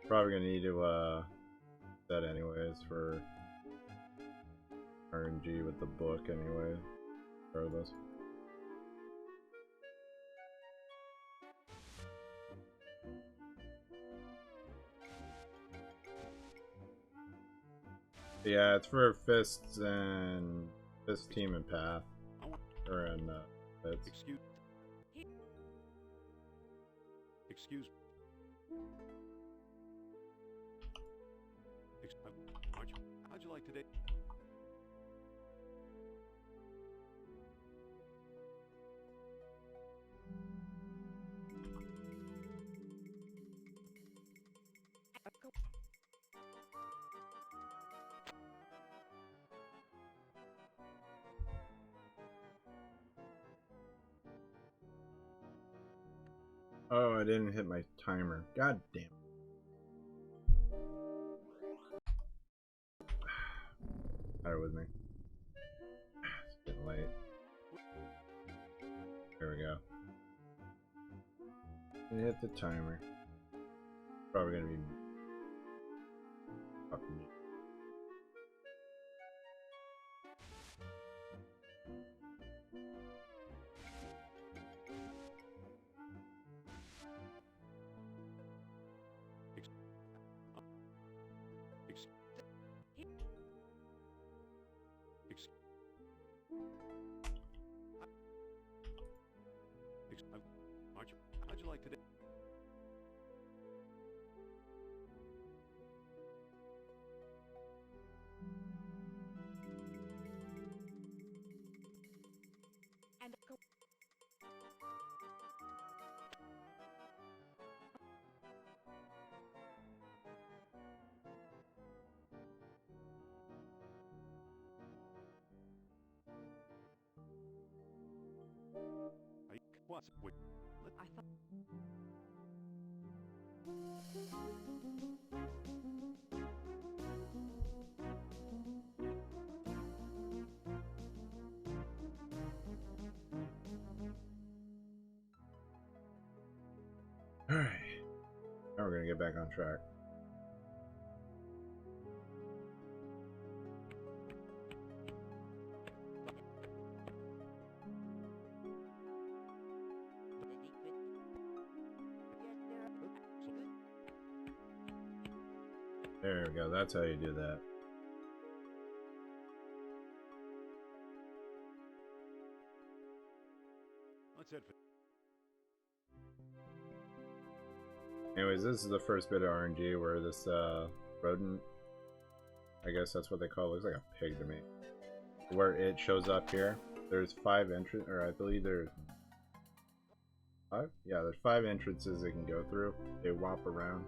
Probably gonna need to that anyways for RNG with the book anyway. Regardless. Yeah, it's for fists and fist team and path, or in fits. Excuse. How'd you like today? Oh, I didn't hit my timer. God damn. Bear with me. It's getting late. There we go. And hit the timer. Probably gonna be fucking me. How'd you like today? What? Wait. I thought. Alright. Now we're gonna get back on track. There we go, that's how you do that. That's it. Anyways, this is the first bit of RNG where this rodent, I guess that's what they call it, looks like a pig to me. Where it shows up here, there's 5 entrances, or I believe there's 5? Yeah, there's 5 entrances it can go through. They whop around.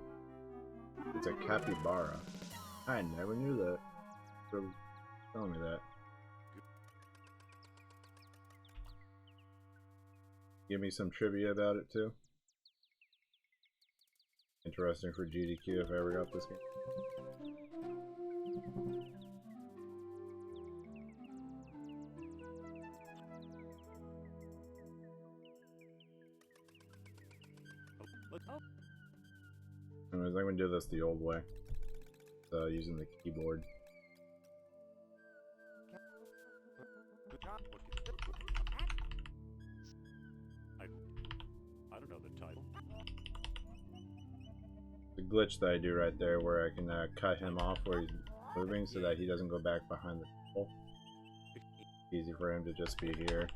It's a capybara. I never knew that. So telling me that. Give me some trivia about it too. Interesting for GDQ if I ever got this game. Anyways, I'm gonna do this the old way. Using the keyboard. I don't know the title. The glitch that I do right there where I can cut him off where he's moving so that he doesn't go back behind the pole. Easy for him to just be here.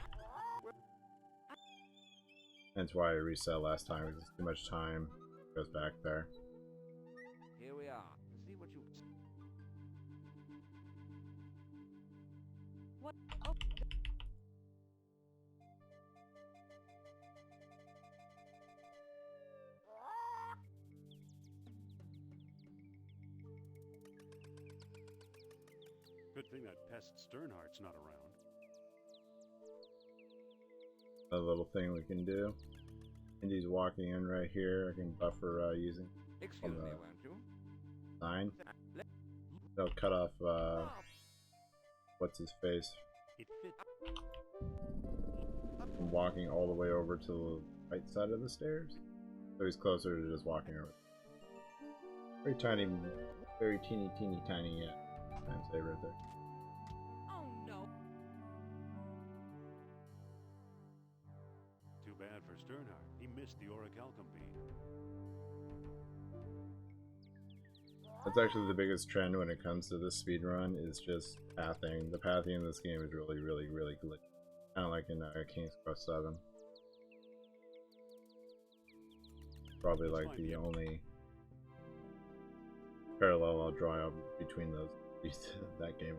That's why I reset last time, because it's too much time. Goes back there. Here we are. See what you. What? Oh. Good thing that pest Sternhart's not around. A little thing we can do. Indy's walking in right here. I can buffer using Excuse me, won't you? sign. They'll cut off what's his face It fit. from walking all the way over to the right side of the stairs. So he's closer to just walking over. Very tiny, very teeny tiny time saver right there. Oh no. Too bad for Sternhardt. He missed the orichalcum beam. That's actually the biggest trend when it comes to this speed run is just pathing. The pathing in this game is really glitchy. Kind of like in King's Quest 7. Probably like the only parallel I'll draw out between that game.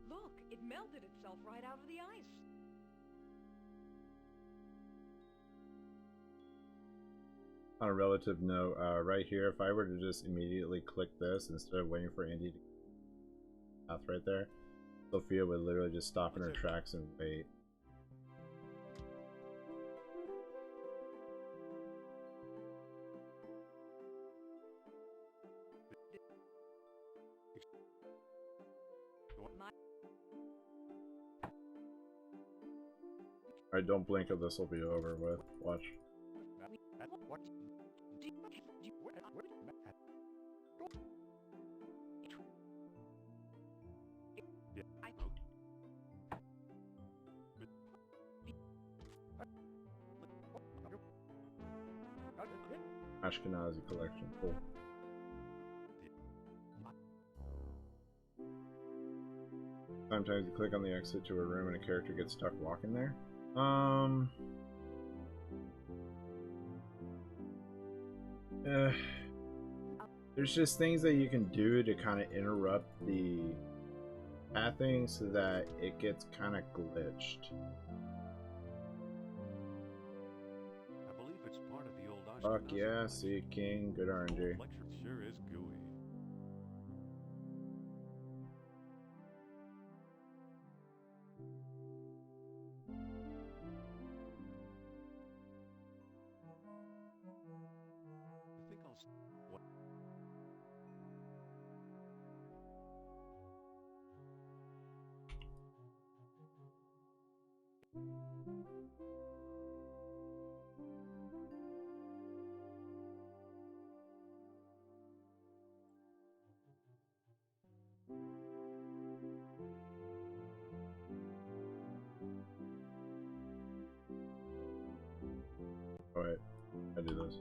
Look, it melted itself right out of the ice. On a relative note, right here, if I were to just immediately click this instead of waiting for Andy to path right there, Sophia would literally just stop in her tracks and wait. Alright, don't blink or this will be over with. Watch. What? Ashkenazi collection, cool. Sometimes you click on the exit to a room and a character gets stuck walking there. There's just things that you can do to kind of interrupt the pathing so that it gets kind of glitched. I believe it's part of the old Fuck Ashkenazi yeah, collection. see King, good RNG. Lecture sure is gooey. I think I'll what? Oh wait, I do this.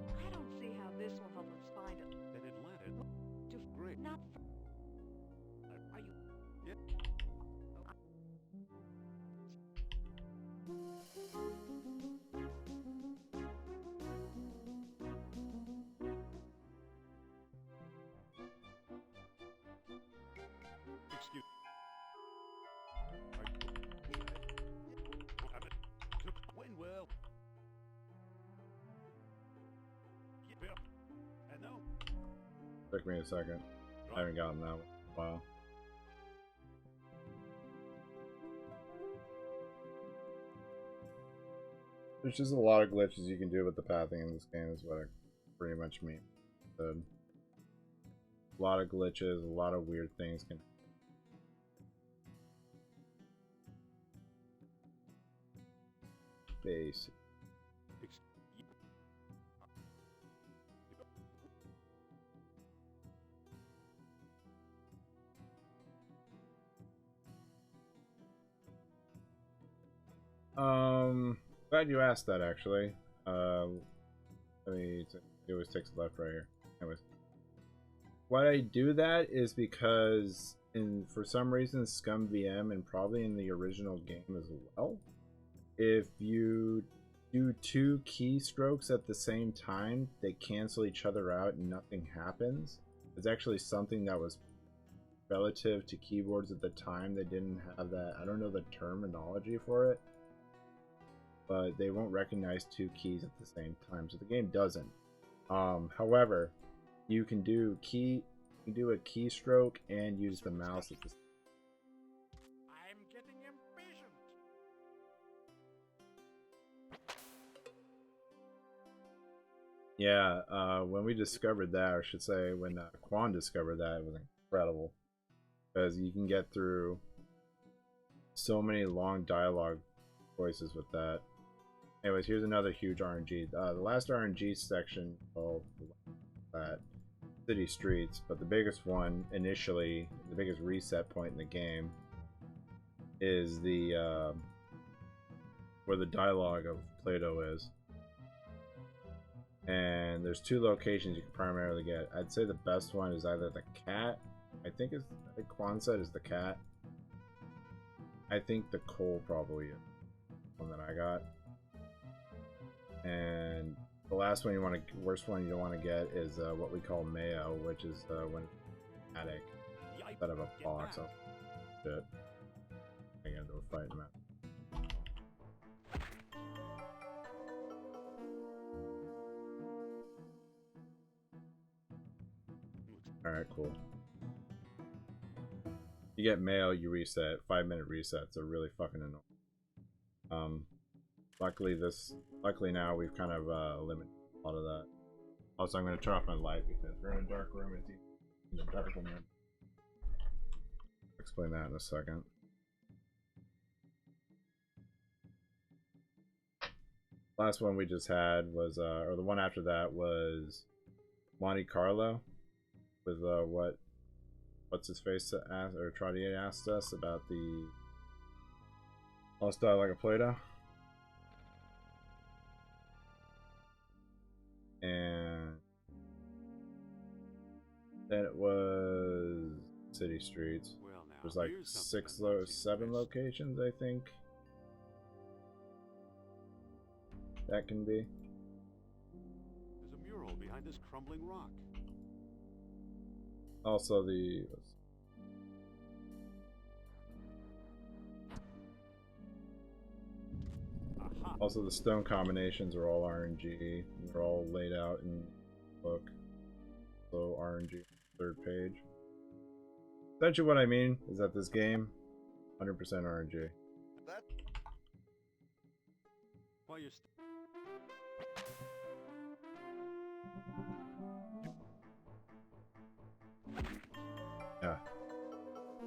I don't see how this will help us find it. That Atlantis. To Great. not. Are you? Yeah. Excuse. When well. Yeah. And no. Took me a second. I haven't gotten that one in a while. There's just a lot of glitches you can do with the pathing in this game is what I pretty much mean. A lot of glitches, a lot of weird things can base. Glad you asked that actually. Let me, it always takes a left right here. Anyways. Why I do that is because for some reason Scum VM and probably in the original game as well, if you do two keystrokes at the same time, they cancel each other out and nothing happens. It's actually something that was relative to keyboards at the time. They didn't have that, I don't know the terminology for it, but they won't recognize two keys at the same time, so the game doesn't. However, you can do You do a keystroke and use the mouse at the I'm getting impatient. Yeah, when we discovered that, or I should say when Quan discovered that, it was incredible. Because you can get through so many long dialogue choices with that. Anyways, here's another huge RNG. The last RNG section called that city streets, but the biggest one initially, the biggest reset point in the game, is the where the dialogue of Plato is. And there's two locations you can primarily get. I'd say the best one is either the cat. I think Quan said is the cat. I think the coal probably is one that I got. And the last one you want to, worst one you don't want to get is what we call mayo, which is when attic instead of a box. I'll shit. I gotta do a fight in a minute. Alright, cool. You get mail, you reset. 5-minute resets are really fucking annoying. Luckily now we've kind of eliminated a lot of that. Also, I'm going to turn off my light because we're in a dark room. It's in the dark room. I'll explain that in a second. Last one we just had was, or the one after that was Monte Carlo. With what's his face asked, or Trottier asked us about the Lost Dialogue of Plato, and then it was City Streets. Well, now, There's like here's 7 locations, I think. That can be. There's a mural behind this crumbling rock. Also the Aha. also the stone combinations are all RNG. They're all laid out in the book. So RNG, 3rd page. Essentially what I mean is that this game, 100% RNG. That. While you're Yeah.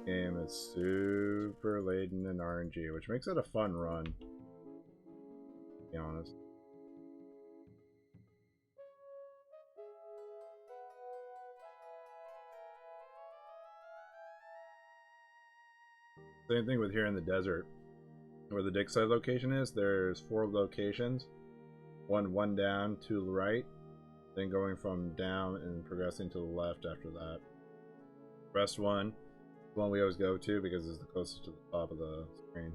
Game is super laden in RNG, which makes it a fun run. To be honest. Same thing with here in the desert. Where the dig site location is, there's 4 locations. One down, 2 right. Then going from down and progressing to the left after that. Rest one we always go to because it's the closest to the top of the screen.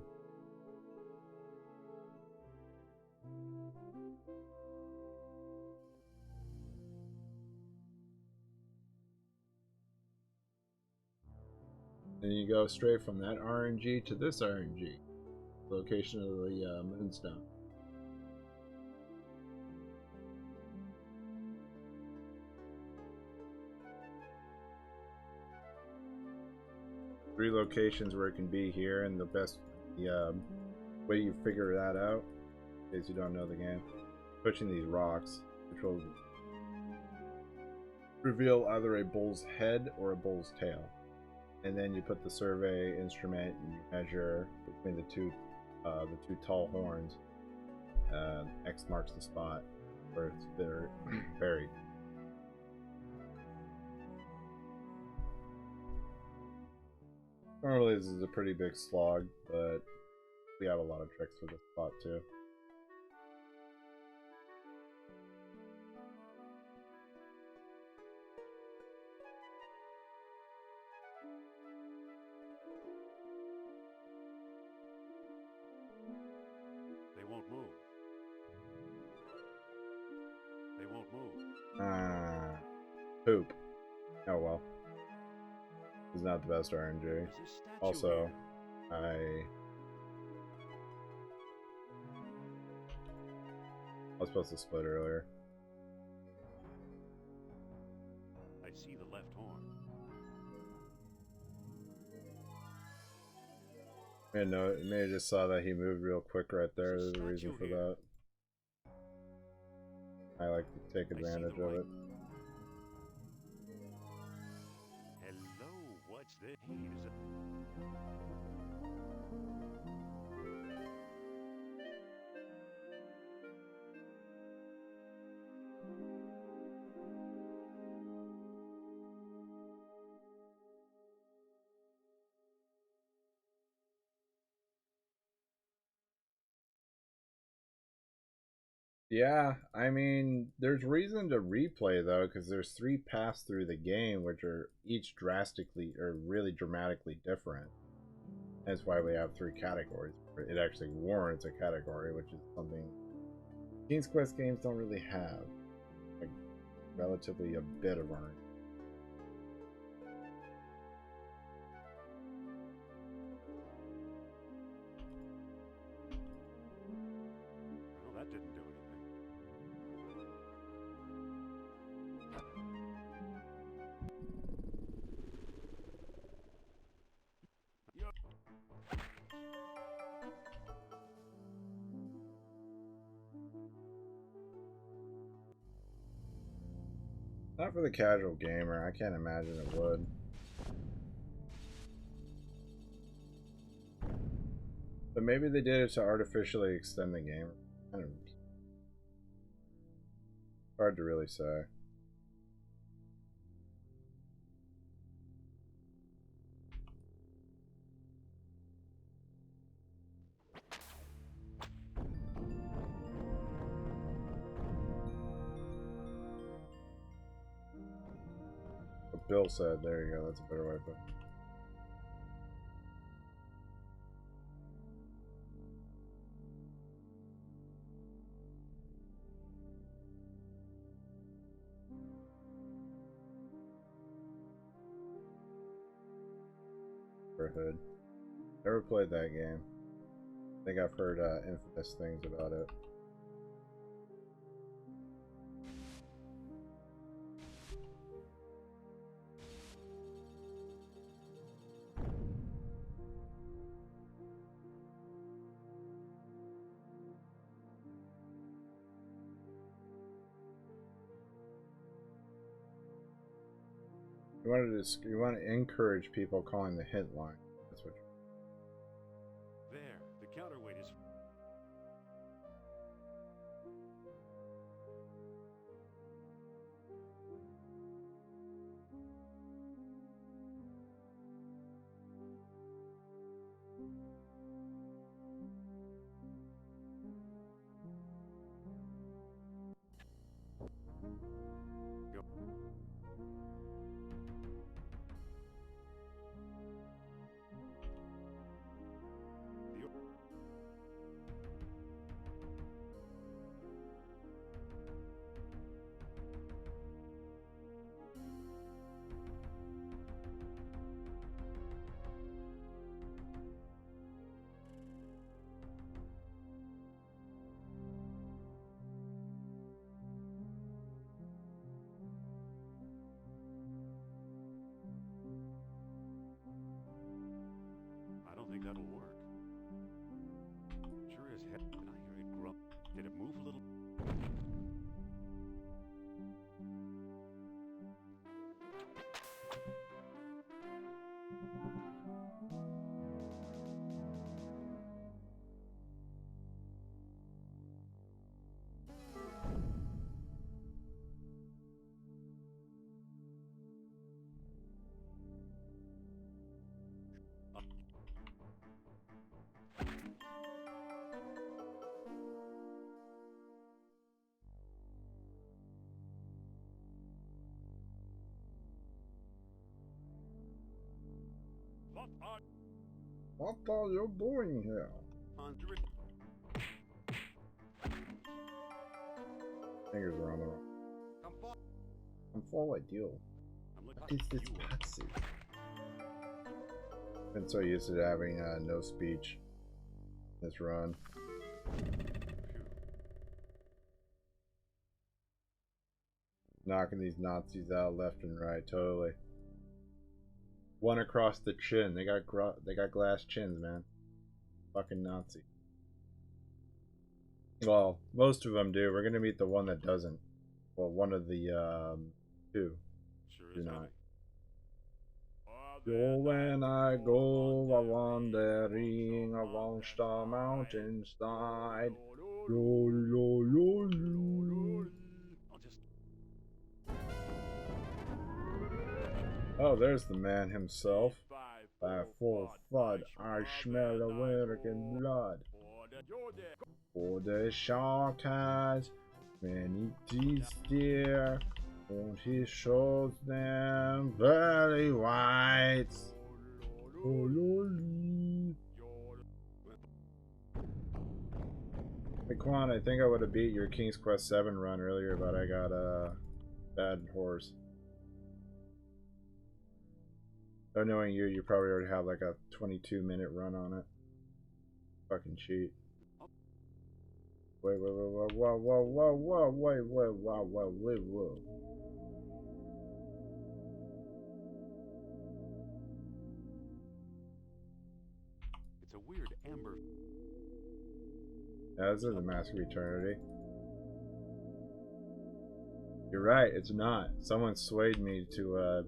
Then you go straight from that RNG to this RNG. Location of the moonstone. Three locations where it can be here, and the way you figure that out, in case you don't know the game, pushing these rocks, which will reveal either a bull's head or a bull's tail. And then you put the survey instrument and you measure between the two tall horns. X marks the spot where it's buried. Normally this is a pretty big slog, but we have a lot of tricks for this spot too. They won't move. They won't move. Poop. Oh well. It's not the best RNG. There's a statue Also, here. I was supposed to split earlier. I see the left horn. I know, maybe just saw that he moved real quick right there. There's a reason for that. I like to take advantage of it. Hello, what's this? Yeah, I mean, there's reason to replay though, because there's 3 paths through the game, which are each drastically or really dramatically different. That's why we have 3 categories. It actually warrants a category, which is something King's Quest games don't really have. Like, relatively a bit of RNG. Well, that didn't do anything. Not for the casual gamer. I can't imagine it would. But maybe they did it to artificially extend the game. I don't know. Hard to really say. What Bill said, there you go, that's a better way to put it. Hood. Never played that game. I think I've heard infamous things about it. You want to encourage people calling the hint line. That's what. There, the counterweight is. I don't think that'll work. Sure as heck, and I hear it grump. Did it move a little? What are you doing here? Under it. Fingers are on the wrong. I'm forward, you. I'm What looking is for this you. cutscene? Been so used to having no speech this run. Phew. Knocking these Nazis out left and right, totally. One across the chin. They got glass chins, man. Fucking Nazi. Well, most of them do. We're gonna meet the one that doesn't. Well, one of the two Sure do is not. heavy. Yo, when I go a wandering amongst the mountainside. Yo, yo, yo, yo. I'll just Oh, there's the man himself. 5, By full flood, I smell American blood. For the shark has many teeth there, and he shows them very white. Oh, lordy. Hey, Quan, I think I would have beat your King's Quest 7 run earlier, but I got a bad horse. So knowing you, you probably already have like a 22-minute run on it. Fucking cheat. Wait, wait, wait, whoa, whoa, whoa, whoa, whoa, wait, wait, whoa, whoa, wait, whoa. It's a weird amber. Yeah, this is the Mask of Eternity. You're right, it's not. Someone swayed me to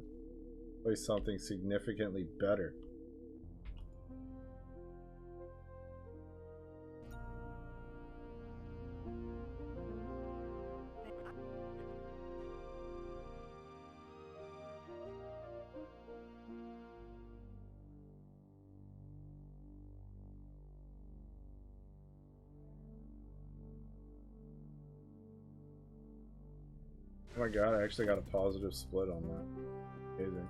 play something significantly better. Oh my god, I actually got a positive split on that. Amazing.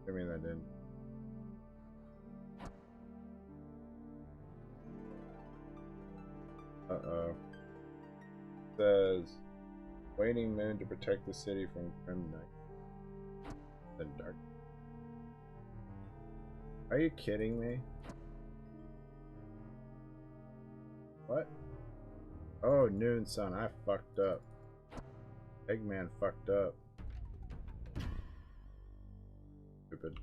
I mean, that didn't. Uh-oh. Says, waning moon to protect the city from grim night. The dark. Are you kidding me? What? Oh, noon sun. I fucked up. Eggman fucked up. Stupid.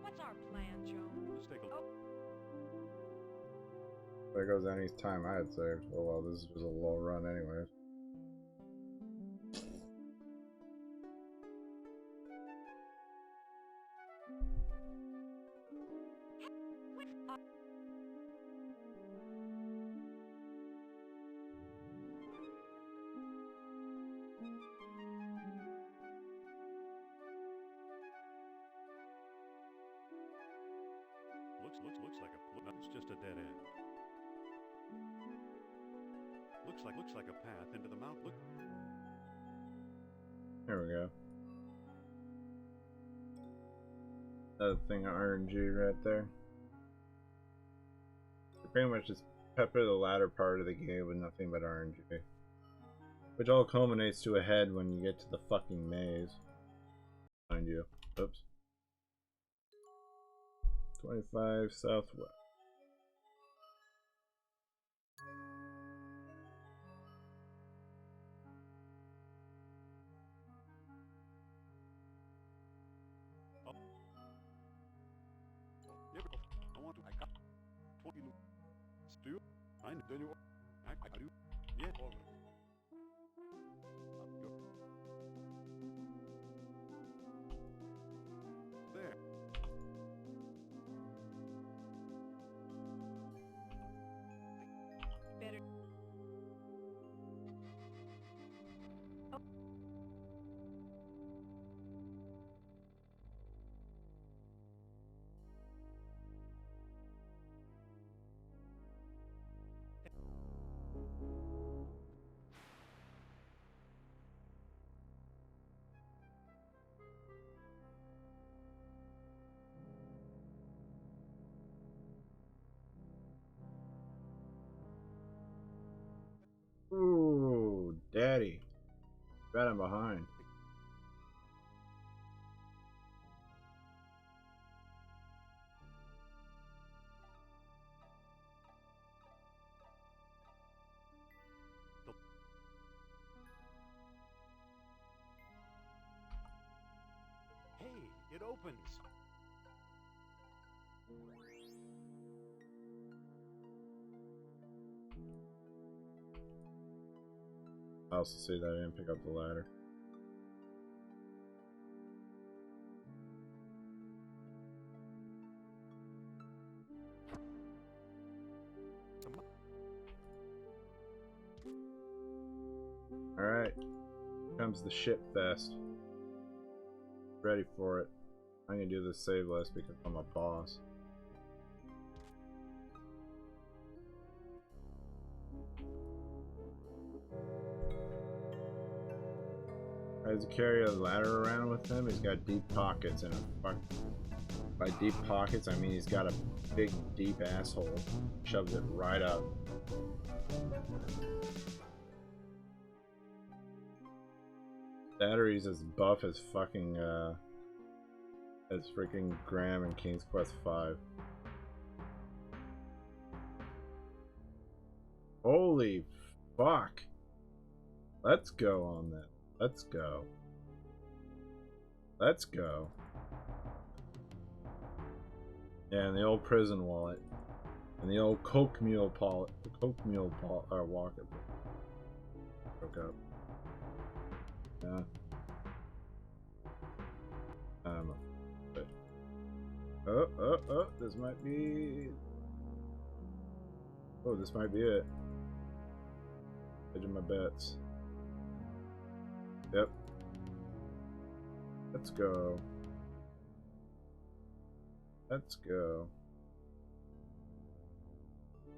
What's our plan, Joe? Let's take a look. There goes any time I had saved. Oh well, this was a low run anyways. Looks like a. No, it's just a dead end. Looks like a path into the mountain. Look. There we go. Another thing of RNG right there. You pretty much just pepper the latter part of the game with nothing but RNG. Which all culminates to a head when you get to the fucking maze. Behind you. Oops. 25 southwest. Yeah, but I want to. I got 20. Still, I know you. I do. Yeah. There. Better. Bet I'm behind. Hey, it opens. I also see that I didn't pick up the ladder. Alright. Comes the shit fest. Ready for it. I'm gonna do this saveless because I'm a boss. I has to carry a ladder around with him. He's got deep pockets and by deep pockets I mean he's got a big deep asshole. Shoves it right up. That or he's as buff as fucking as freaking Graham in King's Quest V. Holy fuck. Let's go on that. Let's go. Let's go. Yeah, and the old prison wallet. And the old Coke mule wallet. Broke up. Yeah. Oh, this might be... Oh, this might be it. Edge of my bets. Yep. Let's go. Let's go.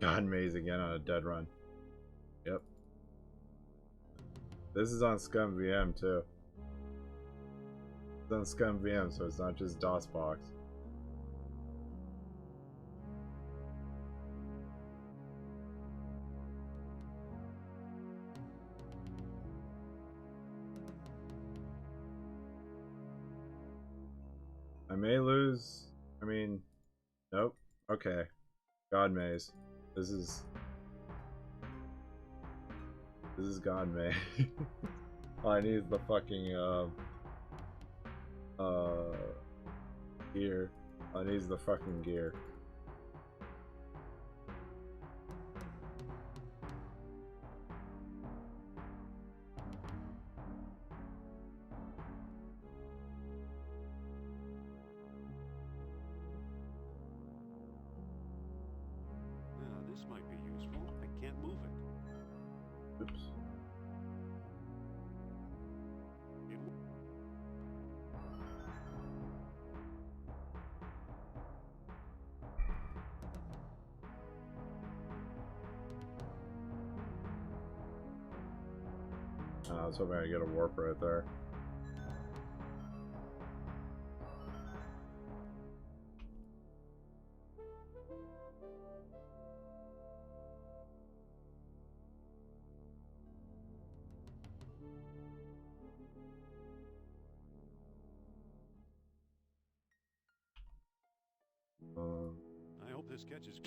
God Maze again on a dead run. Yep. This is on Scum VM too. It's on Scum VM, so it's not just DOSBox. I may lose. I mean, nope. Okay. God Maze. This is God Maze. All I need is the fucking gear. All I need is the fucking gear. This might be useful. I can't move it. Oops. I was hoping I'd get a warp right there. I hope this catches.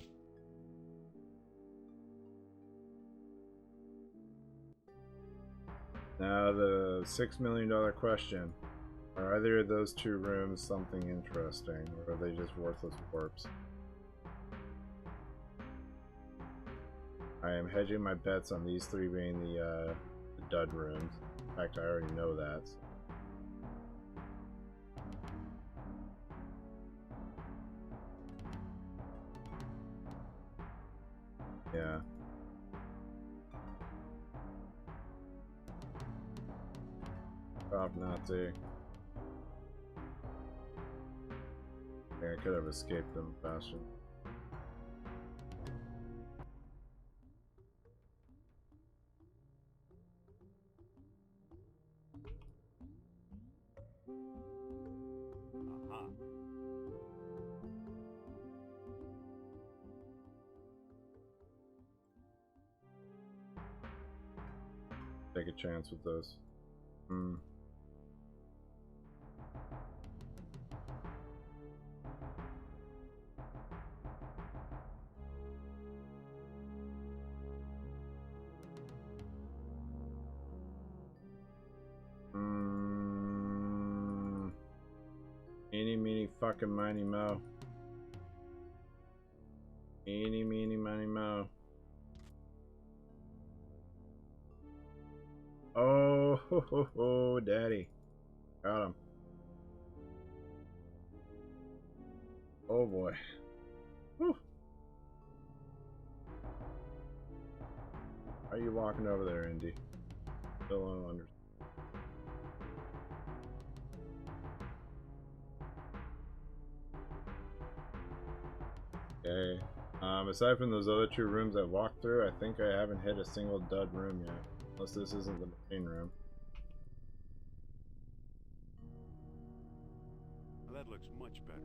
Now the $6 million question. Are either of those two rooms something interesting, or are they just worthless warps? I am hedging my bets on these three being the dud rooms. In fact, I already know that. Yeah. Prop Nazi. Yeah, I could have escaped them faster. Aha. Take a chance with this. Hmm. Eeny, meeny, fucking miny, mo. Eeny, meeny, miny, mo. Oh, ho, ho, ho, daddy. Got him. Oh boy. Whew. Why are you walking over there, Indy? Still don't understand. Okay. Aside from those other 2 rooms I walked through, I think I haven't hit a single dud room yet. Unless this isn't the main room. Well, that looks much better.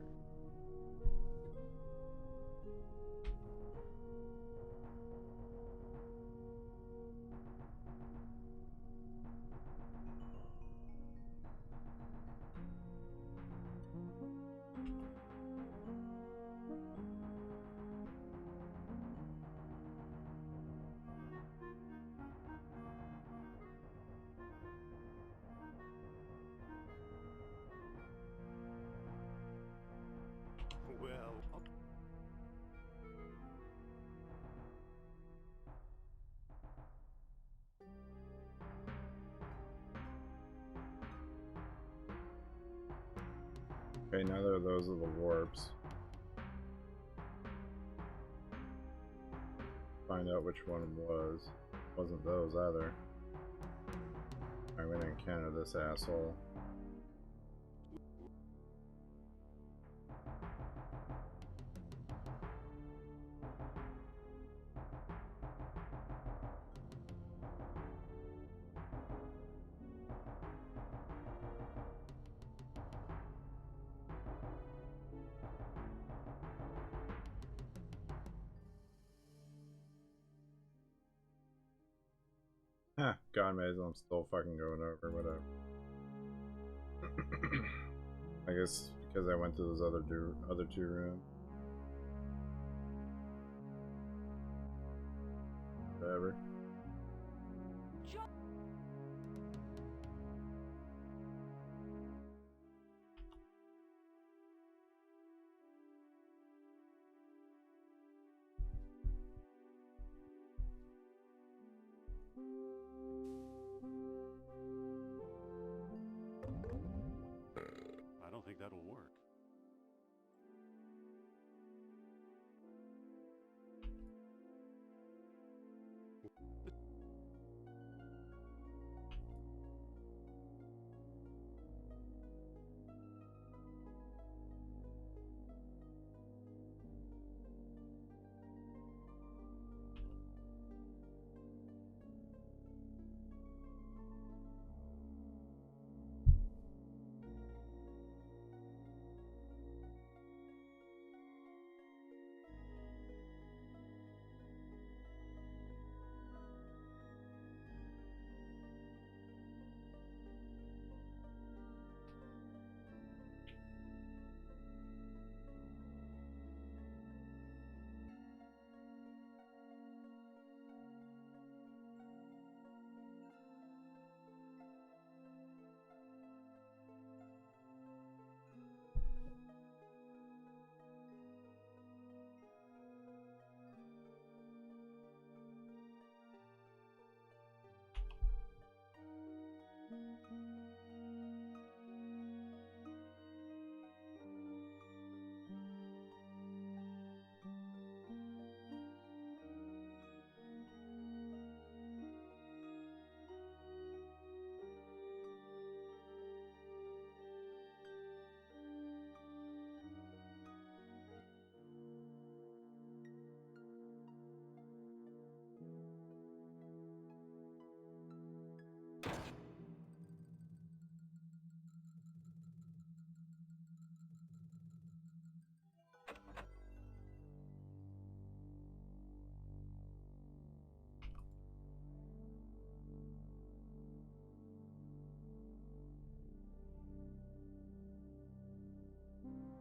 Well, Okay, neither of those are the warps. Find out which one was. Wasn't those either. I'm gonna encounter this asshole. Huh, God, Mazel, I'm still fucking going over, whatever. I guess because I went to those other 2 rooms. Whatever. I don't think that'll work.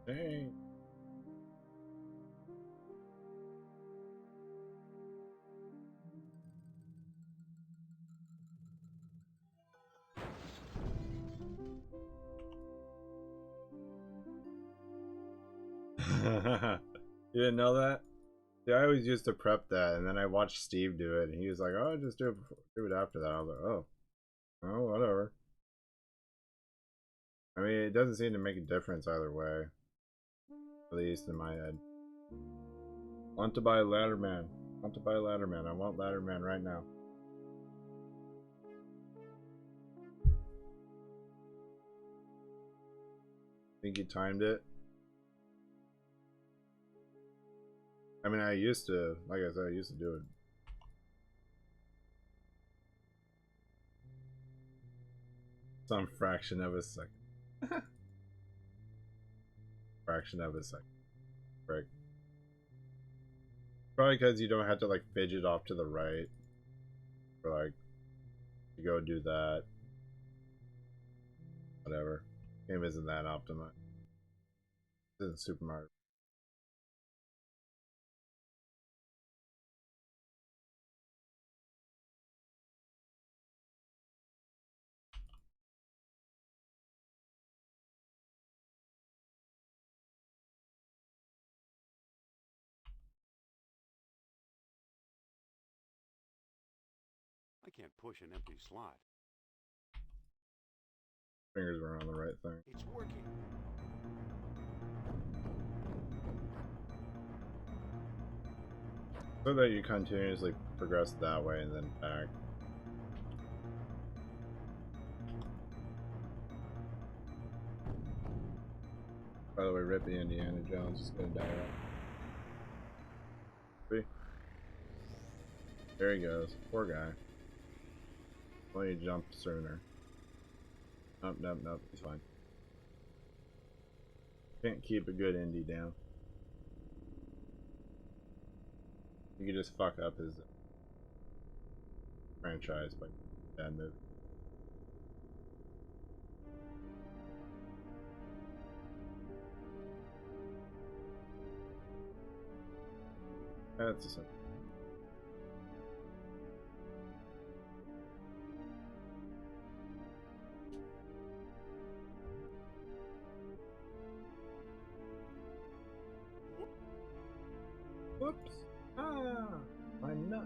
Dang. You didn't know that? See, I always used to prep that, and then I watched Steve do it, and he was like, "Oh, just do it before, do it after that." I was like, "Oh, oh, whatever." I mean, it doesn't seem to make a difference either way, at least in my head. Want to buy a Ladderman? Want to buy a Ladderman? I want Ladderman right now. Think you timed it? I mean, I used to, like I said, I used to do it. Some fraction of a second. Fraction of a second. Right. Probably because you don't have to like fidget off to the right. Or like, you go do that. Whatever. Game isn't that optimized. This isn't Super Mario. I can't push an empty slot. Fingers were on the right thing. It's working. So that you continuously progress that way and then back. By the way, Rippy Indiana Jones is gonna die out. See? There he goes. Poor guy. Why don't you jump sooner? Nope, nope, nope. He's fine. Can't keep a good indie down. You could just fuck up his franchise by bad move. That's a simple. Whoops! Ah! My nut!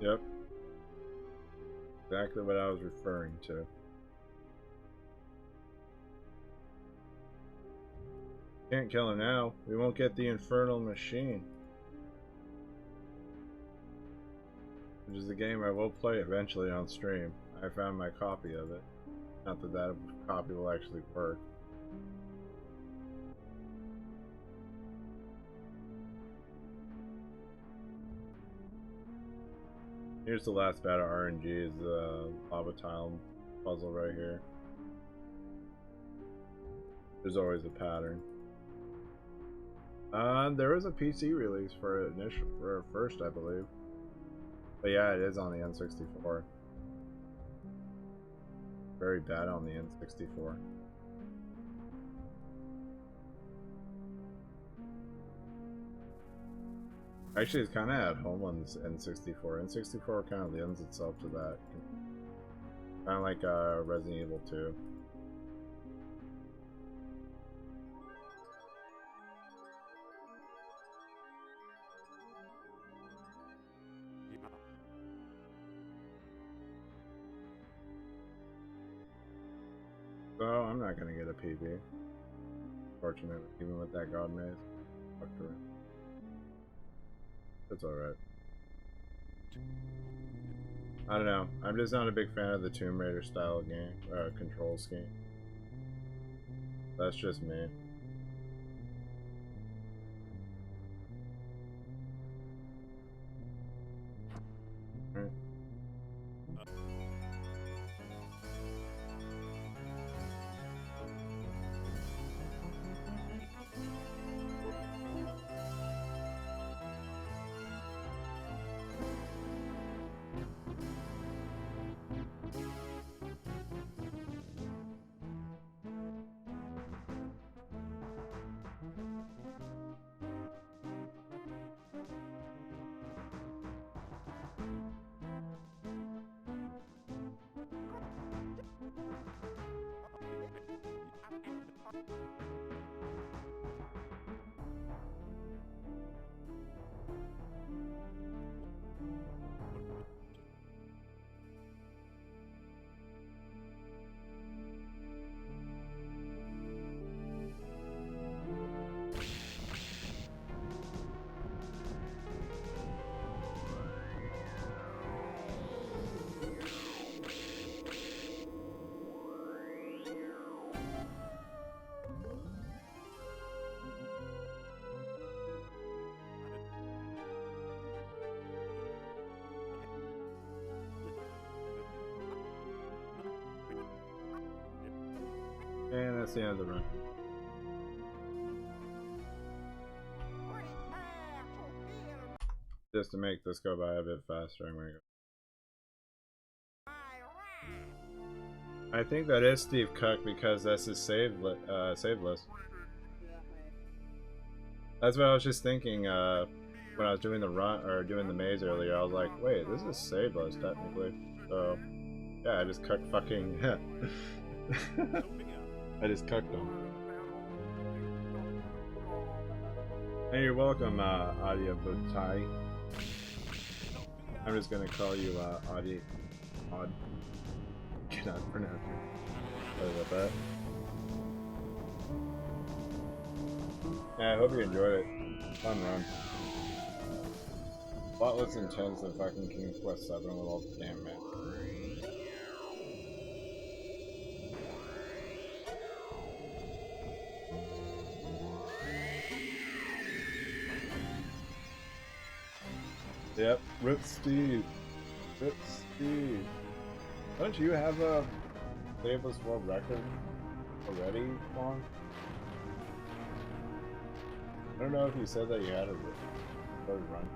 Yep. Exactly what I was referring to. Can't kill him now. We won't get the infernal machine. Which is a game I will play eventually on stream. I found my copy of it. Not that that copy will actually work. Here's the last battle RNG is the lava tile puzzle right here. There's always a pattern. There was a PC release for it for first, I believe. But yeah, it is on the N64. Very bad on the N64. Actually, it's kind of at home on this N64. N64 kind of lends itself to that. Kind of like Resident Evil 2. Yeah. So, I'm not gonna get a PB. Fortunately, even with that God Maze. Fucked around. It's alright. I don't know. I'm just not a big fan of the Tomb Raider style game, control scheme. That's just me. Alright. And that's the end of the run. Just to make this go by a bit faster, I'm gonna go. I think that is Steve Cook because that's his save list. That's what I was just thinking when I was doing the run or doing the maze earlier. I was like, wait, this is save list technically. So yeah, I just cucked fucking. I just cucked him. Hey, you're welcome, Adia Butai. I'm just gonna call you Audi. Odd. Cannot pronounce it. Sorry about that. Yeah, I hope you enjoyed it. Fun run. A lot less intense than fucking King's Quest 7 with all the damn man. Yep, Rip Steve. Rip Steve. Don't you have a saveless world record already, Long? I don't know if you said that you had a third run.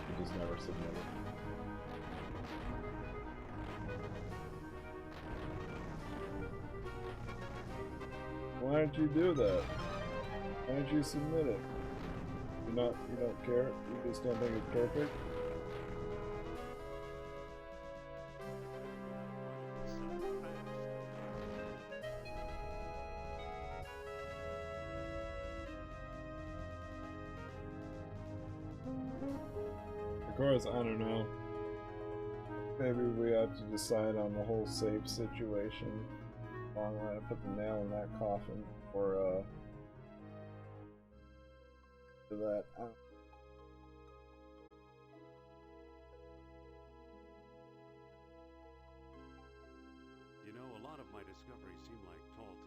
You just never submitted. Why don't you do that? Why don't you submit it? You don't care? You just don't think it's perfect? Of course, I don't know. Maybe we have to decide on the whole save situation. Long way to put the nail in that coffin for that. You know, a lot of my discoveries